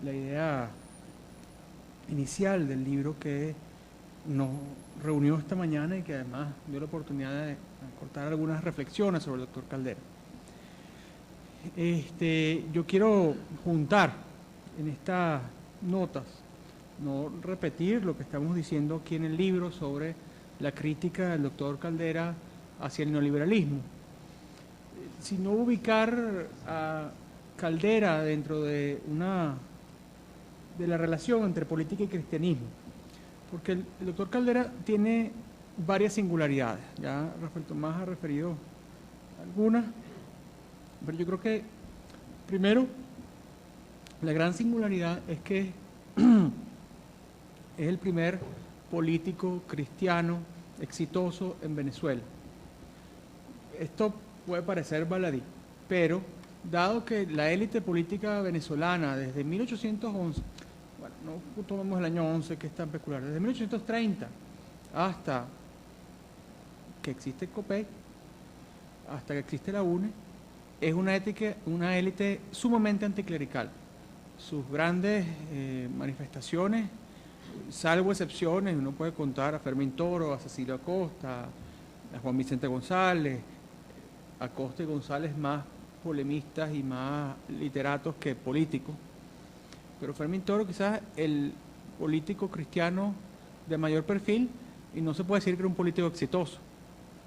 la idea inicial del libro que nos reunió esta mañana y que además dio la oportunidad de cortar algunas reflexiones sobre el doctor Caldera. Yo quiero juntar en estas notas, no repetir lo que estamos diciendo aquí en el libro sobre la crítica del doctor Caldera hacia el neoliberalismo, sino ubicar a Caldera dentro de la relación entre política y cristianismo, porque el doctor Caldera tiene varias singularidades, ya Rafael Tomás ha referido algunas, pero yo creo que primero la gran singularidad es que es el primer político cristiano exitoso en Venezuela. Esto puede parecer baladí, pero dado que la élite política venezolana desde 1811, bueno, no tomemos el año 11 que es tan peculiar, desde 1830 hasta que existe el COPEC, hasta que existe la UNE, es una élite sumamente anticlerical. Sus grandes manifestaciones, salvo excepciones, uno puede contar a Fermín Toro, a Cecilio Acosta, a Juan Vicente González, Acosta y González más polemistas y más literatos que políticos, pero Fermín Toro quizás el político cristiano de mayor perfil, y no se puede decir que era un político exitoso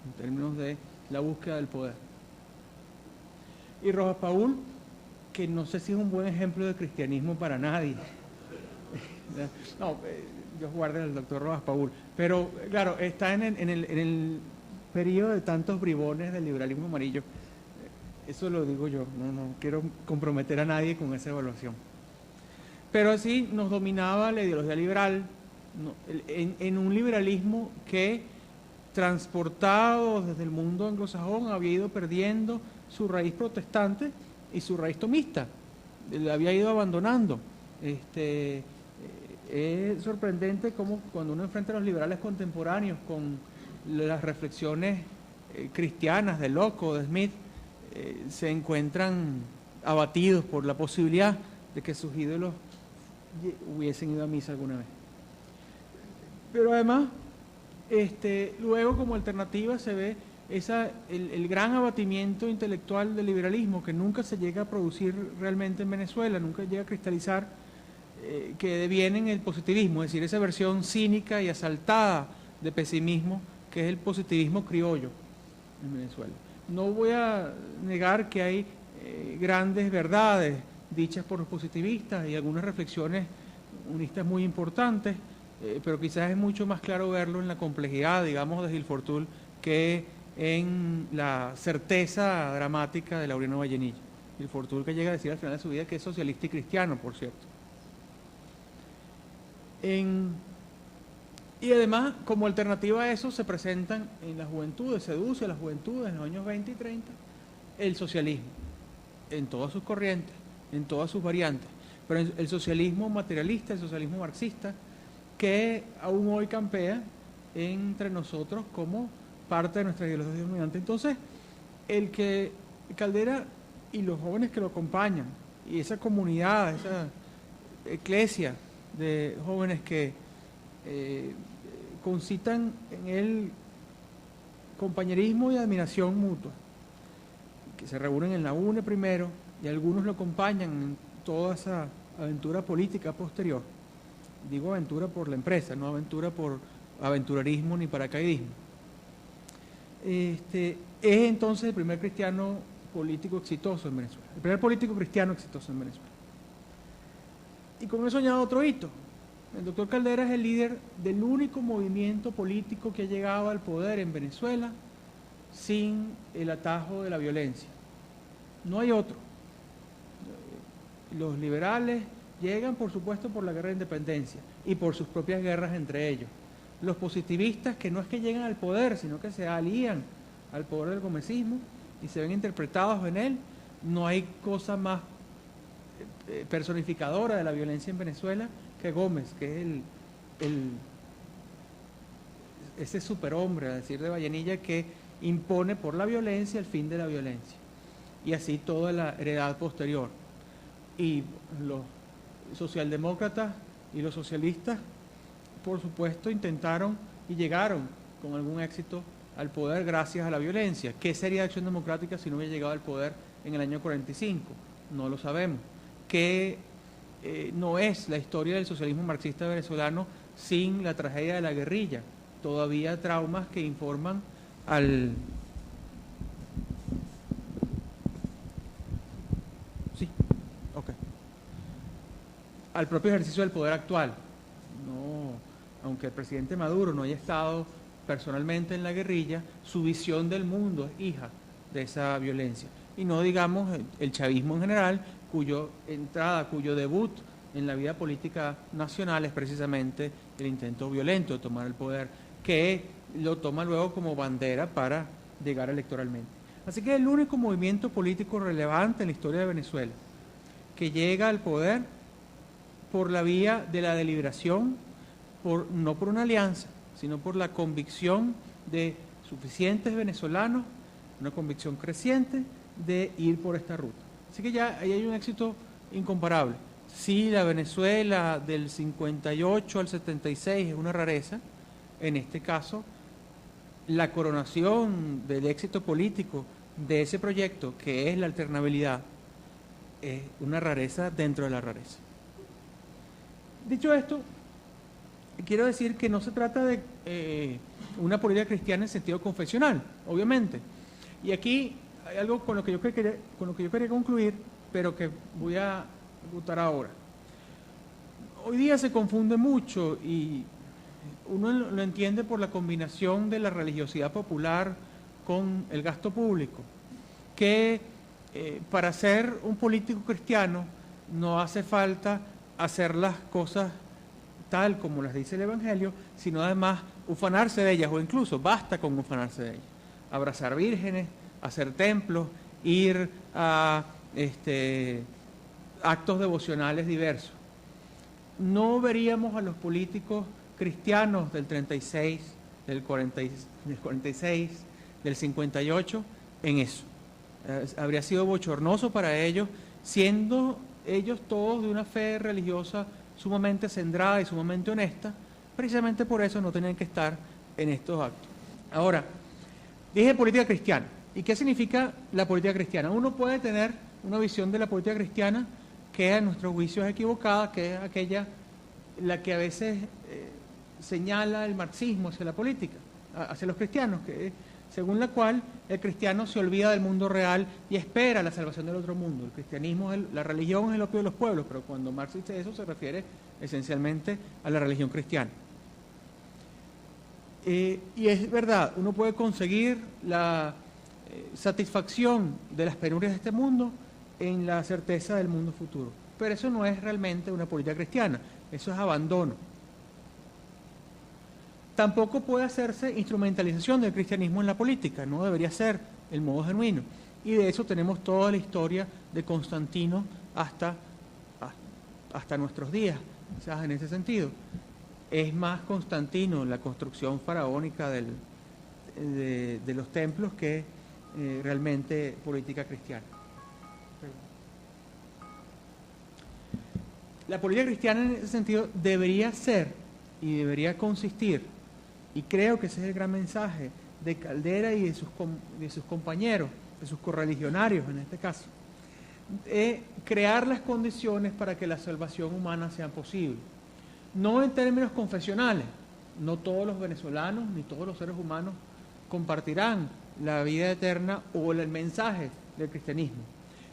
en términos de la búsqueda del poder. Y Rojas Paul, que no sé si es un buen ejemplo de cristianismo para nadie. No, Dios guarde al doctor Rojas Paul, pero claro, está en el periodo de tantos bribones del liberalismo amarillo. Eso lo digo yo, no quiero comprometer a nadie con esa evaluación. Pero así nos dominaba la ideología liberal, en un liberalismo que, transportado desde el mundo anglosajón, había ido perdiendo su raíz protestante y su raíz tomista, la había ido abandonando. Es sorprendente cómo cuando uno enfrenta a los liberales contemporáneos con las reflexiones cristianas de Locke o de Smith, se encuentran abatidos por la posibilidad de que sus ídolos hubiesen ido a misa alguna vez. Pero además, luego como alternativa se ve el gran abatimiento intelectual del liberalismo que nunca se llega a producir realmente en Venezuela, nunca llega a cristalizar, que deviene en el positivismo, es decir, esa versión cínica y asaltada de pesimismo que es el positivismo criollo en Venezuela. No voy a negar que hay grandes verdades dichas por los positivistas y algunas reflexiones unistas muy importantes, pero quizás es mucho más claro verlo en la complejidad, digamos, de Gil Fortul que en la certeza dramática de Laureano Vallenilla. Gil Fortul, que llega a decir al final de su vida que es socialista y cristiano, por cierto. Y además, como alternativa a eso, se presentan en la juventud, seduce a la juventud en los años 20 y 30, el socialismo, en todas sus corrientes, en todas sus variantes, pero el socialismo materialista, el socialismo marxista, que aún hoy campea entre nosotros como parte de nuestra ideología dominante. Entonces, el que Caldera y los jóvenes que lo acompañan, y esa comunidad, esa eclesia de jóvenes que concitan en él compañerismo y admiración mutua, que se reúnen en la UNE primero, y algunos lo acompañan en toda esa aventura política posterior. Digo aventura por la empresa, no aventura por aventurerismo ni paracaidismo. Es entonces el primer cristiano político exitoso en Venezuela, el primer político cristiano exitoso en Venezuela. Y con eso añado otro hito. El doctor Caldera es el líder del único movimiento político que ha llegado al poder en Venezuela sin el atajo de la violencia. No hay otro. Los liberales llegan, por supuesto, por la guerra de independencia y por sus propias guerras entre ellos. Los positivistas, que no es que llegan al poder, sino que se alían al poder del gomecismo y se ven interpretados en él. No hay cosa más personificadora de la violencia en Venezuela que Gómez, que es ese superhombre, a decir de Vallenilla, que impone por la violencia el fin de la violencia. Y así toda la heredad posterior. Y los socialdemócratas y los socialistas, por supuesto, intentaron y llegaron con algún éxito al poder gracias a la violencia. ¿Qué sería Acción Democrática si no hubiera llegado al poder en el año 45? No lo sabemos. ¿Qué no es la historia del socialismo marxista venezolano sin la tragedia de la guerrilla? Todavía traumas que informan al... Sí, ok. Al propio ejercicio del poder actual. No, aunque el presidente Maduro no haya estado personalmente en la guerrilla, su visión del mundo es hija de esa violencia. Y no digamos el chavismo en general, cuyo debut en la vida política nacional es precisamente el intento violento de tomar el poder, que lo toma luego como bandera para llegar electoralmente. Así que el único movimiento político relevante en la historia de Venezuela que llega al poder por la vía de la deliberación, no por una alianza, sino por la convicción de suficientes venezolanos, una convicción creciente de ir por esta ruta. Así que ya ahí hay un éxito incomparable. Si la Venezuela del 58 al 76 es una rareza, en este caso la coronación del éxito político de ese proyecto, que es la alternabilidad, es una rareza dentro de la rareza. Dicho esto, quiero decir que no se trata de una política cristiana en sentido confesional, obviamente. Y aquí hay algo con lo que yo quería concluir, pero que voy a votar ahora. Hoy día se confunde mucho y uno lo entiende por la combinación de la religiosidad popular con el gasto público, que para ser un político cristiano no hace falta hacer las cosas tal como las dice el Evangelio, sino además ufanarse de ellas, o incluso basta con ufanarse de ellas. Abrazar vírgenes, hacer templos, ir a actos devocionales diversos. No veríamos a los políticos cristianos del 36, del 46, del 58 en eso. Habría sido bochornoso para ellos, siendo ellos todos de una fe religiosa sumamente centrada y sumamente honesta. Precisamente por eso no tenían que estar en estos actos. Ahora, dije política cristiana. ¿Y qué significa la política cristiana? Uno puede tener una visión de la política cristiana que a nuestro juicio es equivocada, que es aquella la que a veces señala el marxismo hacia la política, hacia los cristianos, según la cual el cristiano se olvida del mundo real y espera la salvación del otro mundo. El cristianismo, la religión es el opio de los pueblos, pero cuando Marx dice eso se refiere esencialmente a la religión cristiana. Y es verdad, uno puede conseguir la satisfacción de las penurias de este mundo en la certeza del mundo futuro, pero eso no es realmente una política cristiana, eso es abandono. Tampoco puede hacerse instrumentalización del cristianismo en la política, no debería ser el modo genuino. Y de eso tenemos toda la historia de Constantino hasta nuestros días, quizás en ese sentido. Es más Constantino la construcción faraónica de los templos que realmente política cristiana. La política cristiana en ese sentido debería ser y debería consistir, y creo que ese es el gran mensaje de Caldera y de sus compañeros, de sus correligionarios en este caso, crear las condiciones para que la salvación humana sea posible. No en términos confesionales, no todos los venezolanos ni todos los seres humanos compartirán la vida eterna o el mensaje del cristianismo,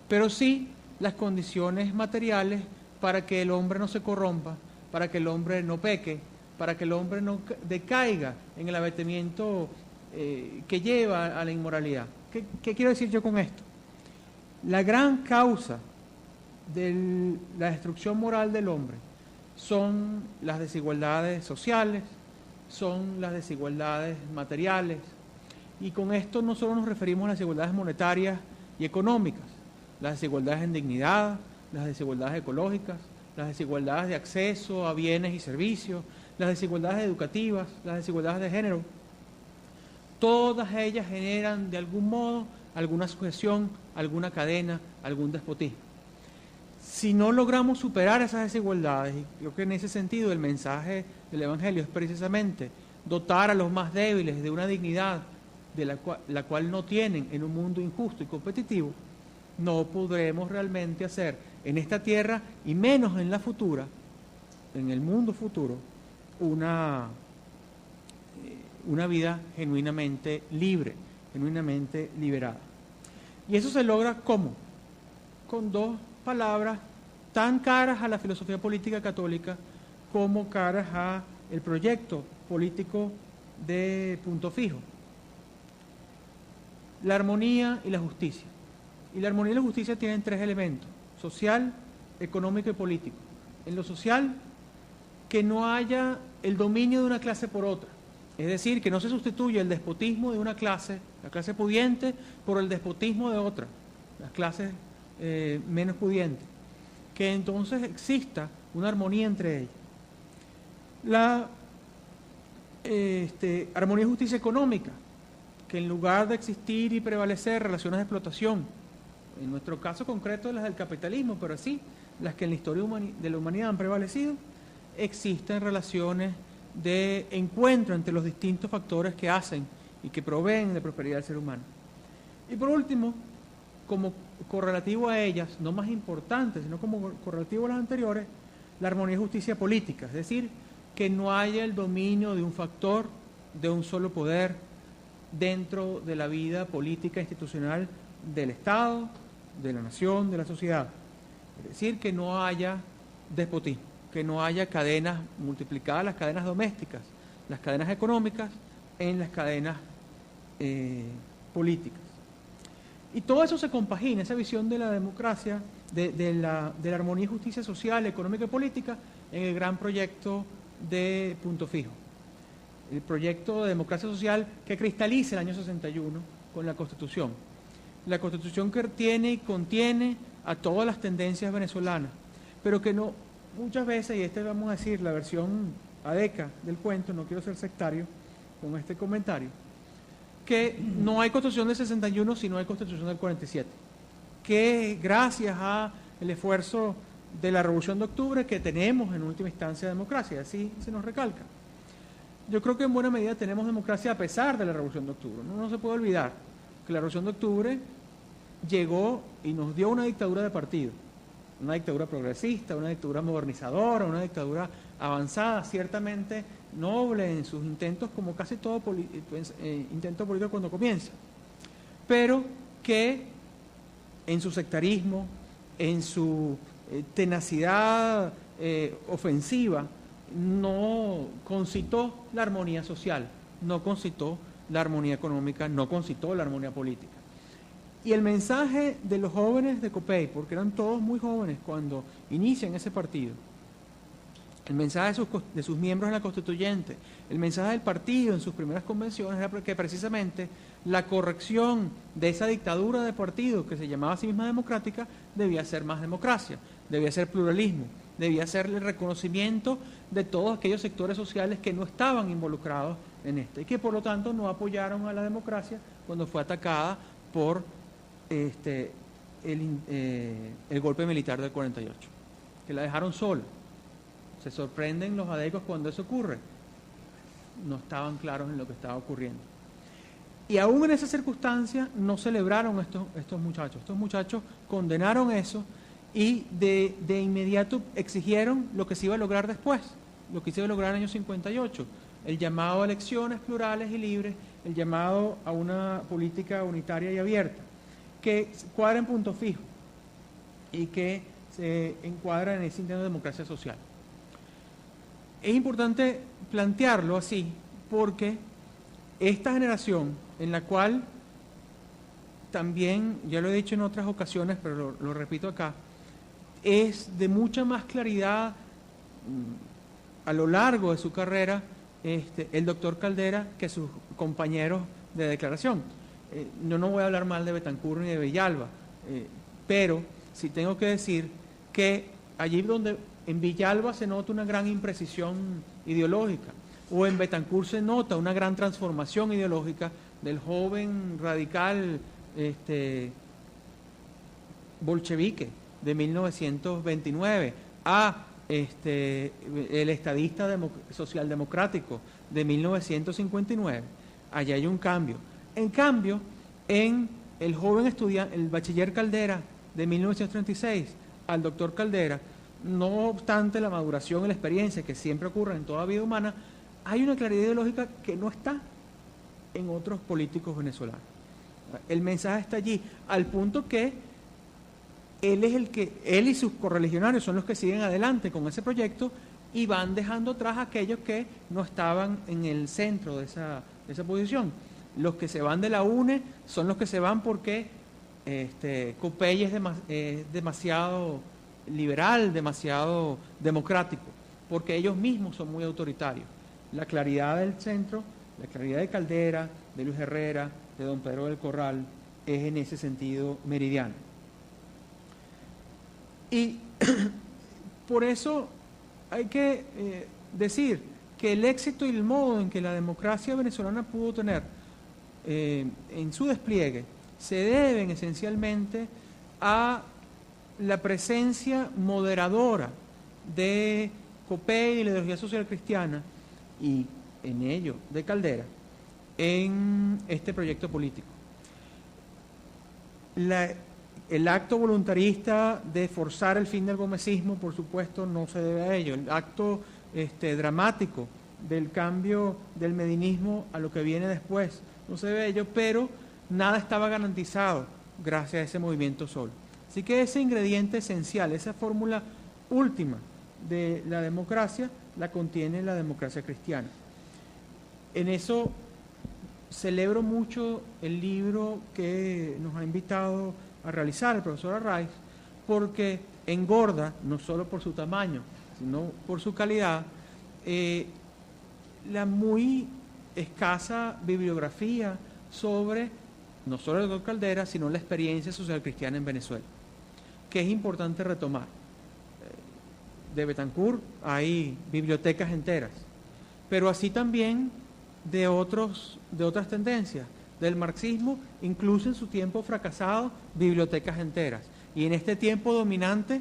pero sí las condiciones materiales para que el hombre no se corrompa, para que el hombre no peque, para que el hombre no decaiga en el abatimiento que lleva a la inmoralidad. ¿Qué quiero decir yo con esto? La gran causa de la destrucción moral del hombre son las desigualdades sociales, son las desigualdades materiales, y con esto no solo nos referimos a las desigualdades monetarias y económicas, las desigualdades en dignidad, las desigualdades ecológicas, las desigualdades de acceso a bienes y servicios, las desigualdades educativas, las desigualdades de género. Todas ellas generan de algún modo alguna sujeción, alguna cadena, algún despotismo. si no logramos superar esas desigualdades, y creo que en ese sentido el mensaje del Evangelio es precisamente dotar a los más débiles de una dignidad de la cual no tienen en un mundo injusto y competitivo, no podremos realmente hacer en esta tierra y menos en la futura, en el mundo futuro, una vida genuinamente libre, genuinamente liberada. Y eso se logra ¿cómo? Con dos palabras tan caras a la filosofía política católica como caras a el proyecto político de Punto Fijo: la armonía y la justicia. Y la armonía y la justicia tienen tres elementos: social, económico y político. En lo social, que no haya el dominio de una clase por otra. Es decir, que no se sustituya el despotismo de una clase, la clase pudiente, por el despotismo de otra, las clases menos pudientes. Que entonces exista una armonía entre ellas. La armonía y justicia económica, que en lugar de existir y prevalecer relaciones de explotación, en nuestro caso concreto las del capitalismo, pero así las que en la historia de la humanidad han prevalecido, existen relaciones de encuentro entre los distintos factores que hacen y que proveen de prosperidad del ser humano. Y por último, como correlativo a ellas, no más importante, sino como correlativo a las anteriores, la armonía y justicia política, es decir, que no haya el dominio de un factor, de un solo poder, dentro de la vida política institucional del Estado, de la nación, de la sociedad. Es decir, que no haya despotismo, que no haya cadenas multiplicadas, las cadenas domésticas, las cadenas económicas, en las cadenas políticas. Y todo eso se compagina, esa visión de la democracia, de la armonía y justicia social, económica y política, en el gran proyecto de Punto Fijo. El proyecto de democracia social que cristaliza el año 61 con la Constitución. La Constitución que tiene y contiene a todas las tendencias venezolanas, pero que no, muchas veces, y vamos a decir la versión adeca del cuento, no quiero ser sectario con este comentario, que no hay Constitución del 61 si no hay Constitución del 47, que gracias al esfuerzo de la Revolución de Octubre que tenemos en última instancia democracia, así se nos recalca. Yo creo que en buena medida tenemos democracia a pesar de la Revolución de Octubre. No se puede olvidar que la Revolución de Octubre llegó y nos dio una dictadura de partido, una dictadura progresista, una dictadura modernizadora, una dictadura avanzada, ciertamente noble en sus intentos, como casi todo intento político cuando comienza, pero que en su sectarismo, en su tenacidad ofensiva, no concitó la armonía social, no concitó la armonía económica, no concitó la armonía política. Y el mensaje de los jóvenes de Copey, porque eran todos muy jóvenes cuando inician ese partido, el mensaje de sus miembros en la Constituyente, el mensaje del partido en sus primeras convenciones era que precisamente la corrección de esa dictadura de partido que se llamaba a sí misma democrática debía ser más democracia, debía ser pluralismo, debía ser el reconocimiento de todos aquellos sectores sociales que no estaban involucrados en esto y que por lo tanto no apoyaron a la democracia cuando fue atacada por el golpe militar del 48, que la dejaron sola. Se sorprenden los adecos cuando eso ocurre. No estaban claros en lo que estaba ocurriendo. Y aún en esa circunstancia no celebraron estos muchachos. Estos muchachos condenaron eso y de inmediato exigieron lo que se iba a lograr después, lo que se iba a lograr en el año 58, el llamado a elecciones plurales y libres, el llamado a una política unitaria y abierta, que cuadra en Punto Fijo y que se encuadra en ese intento de democracia social. Es importante plantearlo así porque esta generación, en la cual también, ya lo he dicho en otras ocasiones, pero lo repito acá, es de mucha más claridad a lo largo de su carrera el doctor Caldera que sus compañeros de declaración. Yo no voy a hablar mal de Betancur ni de Villalba, pero sí tengo que decir que allí donde en Villalba se nota una gran imprecisión ideológica, o en Betancur se nota una gran transformación ideológica del joven radical bolchevique de 1929 a el estadista socialdemocrático de 1959, allá hay un cambio. En cambio, en el joven estudiante, el bachiller Caldera de 1936 al doctor Caldera, no obstante la maduración y la experiencia que siempre ocurre en toda vida humana, hay una claridad ideológica que no está en otros políticos venezolanos. El mensaje está allí, al punto que él y sus correligionarios son los que siguen adelante con ese proyecto y van dejando atrás a aquellos que no estaban en el centro de esa posición. Los que se van de la UNE son los que se van porque Copey es demasiado liberal, demasiado democrático, porque ellos mismos son muy autoritarios. La claridad del centro, la claridad de Caldera, de Luis Herrera, de don Pedro del Corral, es en ese sentido meridiano. Y por eso hay que decir que el éxito y el modo en que la democracia venezolana pudo tener en su despliegue se deben esencialmente a la presencia moderadora de Copey y la ideología social cristiana, y en ello de Caldera, en este proyecto político. El acto voluntarista de forzar el fin del gomecismo, por supuesto, no se debe a ello. El acto dramático del cambio del medinismo a lo que viene después, no se debe a ello, pero nada estaba garantizado gracias a ese movimiento solo. Así que ese ingrediente esencial, esa fórmula última de la democracia, la contiene la democracia cristiana. En eso celebro mucho el libro que nos ha invitado a realizar el profesor Arraiz, porque engorda, no solo por su tamaño, sino por su calidad, la muy escasa bibliografía sobre no solo el doctor Caldera, sino la experiencia social cristiana en Venezuela, que es importante retomar. De Betancourt hay bibliotecas enteras, pero así también de otras tendencias, del marxismo, incluso en su tiempo fracasado, bibliotecas enteras. Y en este tiempo dominante,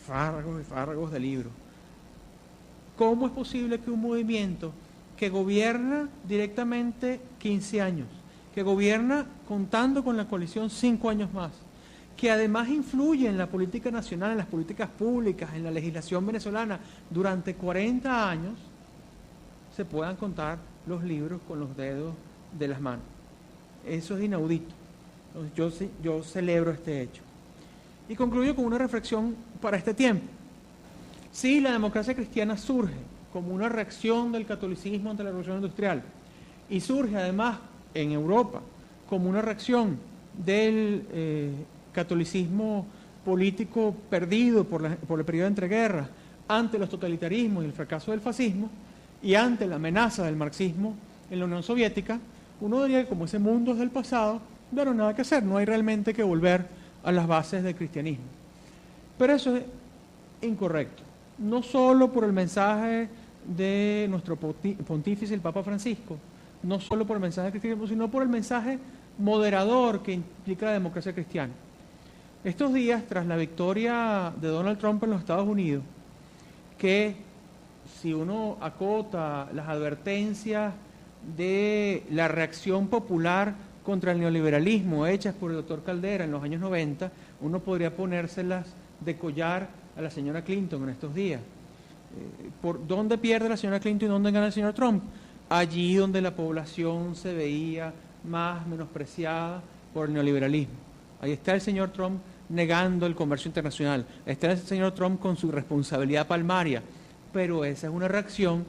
fárragos y fárragos de libros. ¿Cómo es posible que un movimiento que gobierna directamente 15 años, que gobierna contando con la coalición 5 años más, que además influye en la política nacional, en las políticas públicas, en la legislación venezolana durante 40 años, se puedan contar los libros con los dedos de las manos? Eso es inaudito. Entonces, yo celebro este hecho. Y concluyo con una reflexión para este tiempo. Sí, la democracia cristiana surge como una reacción del catolicismo ante la revolución industrial, y surge además en Europa como una reacción del catolicismo político perdido por el periodo de entreguerras ante los totalitarismos y el fracaso del fascismo, y ante la amenaza del marxismo en la Unión Soviética. Uno diría que como ese mundo es del pasado, no hay nada que hacer, no hay realmente que volver a las bases del cristianismo. Pero eso es incorrecto, no solo por el mensaje de nuestro pontífice, el Papa Francisco, no solo por el mensaje del cristianismo, sino por el mensaje moderador que implica la democracia cristiana. Estos días, tras la victoria de Donald Trump en los Estados Unidos, que si uno acota las advertencias de la reacción popular contra el neoliberalismo hechas por el doctor Caldera en los años 90, uno podría ponérselas de collar a la señora Clinton en estos días. ¿Por dónde pierde la señora Clinton y dónde gana el señor Trump? Allí donde la población se veía más menospreciada por el neoliberalismo. Ahí está el señor Trump negando el comercio internacional. Ahí está el señor Trump con su responsabilidad palmaria. Pero esa es una reacción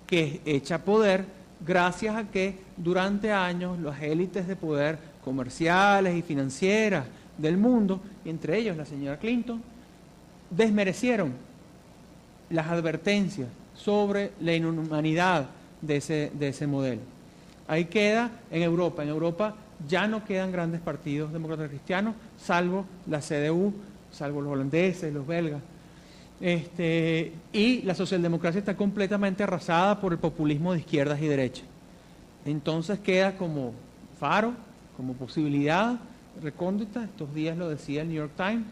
que es hecha poder gracias a que durante años las élites de poder comerciales y financieras del mundo, entre ellos la señora Clinton, desmerecieron las advertencias sobre la inhumanidad de ese modelo. Ahí queda en Europa. En Europa ya no quedan grandes partidos demócratas cristianos, salvo la CDU, salvo los holandeses, los belgas. Y la socialdemocracia está completamente arrasada por el populismo de izquierdas y derechas. Entonces queda como faro, como posibilidad recóndita, estos días lo decía el New York Times,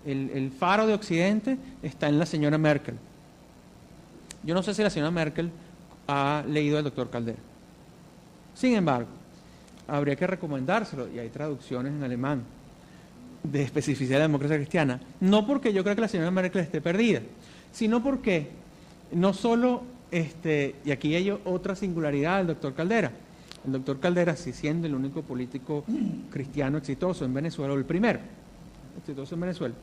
el faro de Occidente está en la señora Merkel. Yo no sé si la señora Merkel ha leído al doctor Caldera. Sin embargo, habría que recomendárselo, y hay traducciones en alemán de especificidad de la democracia cristiana, no porque yo creo que la señora Merkel esté perdida, sino porque no solo, y aquí hay otra singularidad del doctor Caldera. El doctor Caldera, si siendo el único político cristiano exitoso en Venezuela, o el primero exitoso en Venezuela,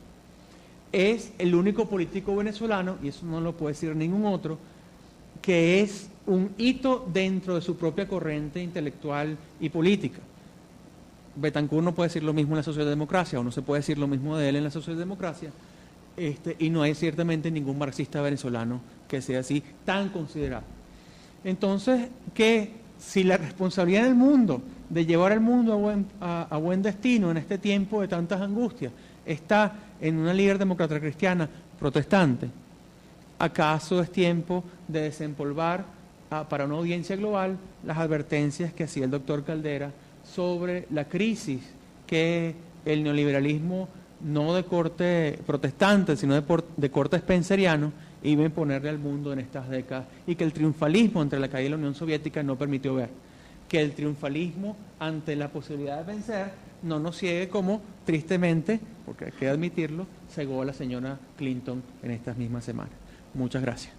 es el único político venezolano, y eso no lo puede decir ningún otro, que es un hito dentro de su propia corriente intelectual y política. Betancourt no puede decir lo mismo en la socialdemocracia, o no se puede decir lo mismo de él en la socialdemocracia, y no hay ciertamente ningún marxista venezolano que sea así tan considerado. Entonces, que si la responsabilidad del mundo de llevar al mundo a buen destino en este tiempo de tantas angustias está en una líder demócrata cristiana protestante, ¿acaso es tiempo de desempolvar para una audiencia global las advertencias que hacía el doctor Caldera sobre la crisis que el neoliberalismo, no de corte protestante, sino de corte spenceriano, iba a imponerle al mundo en estas décadas, y que el triunfalismo entre la caída de la Unión Soviética no permitió ver? Que el triunfalismo ante la posibilidad de vencer no nos ciegue como, tristemente, porque hay que admitirlo, cegó a la señora Clinton en estas mismas semanas. Muchas gracias.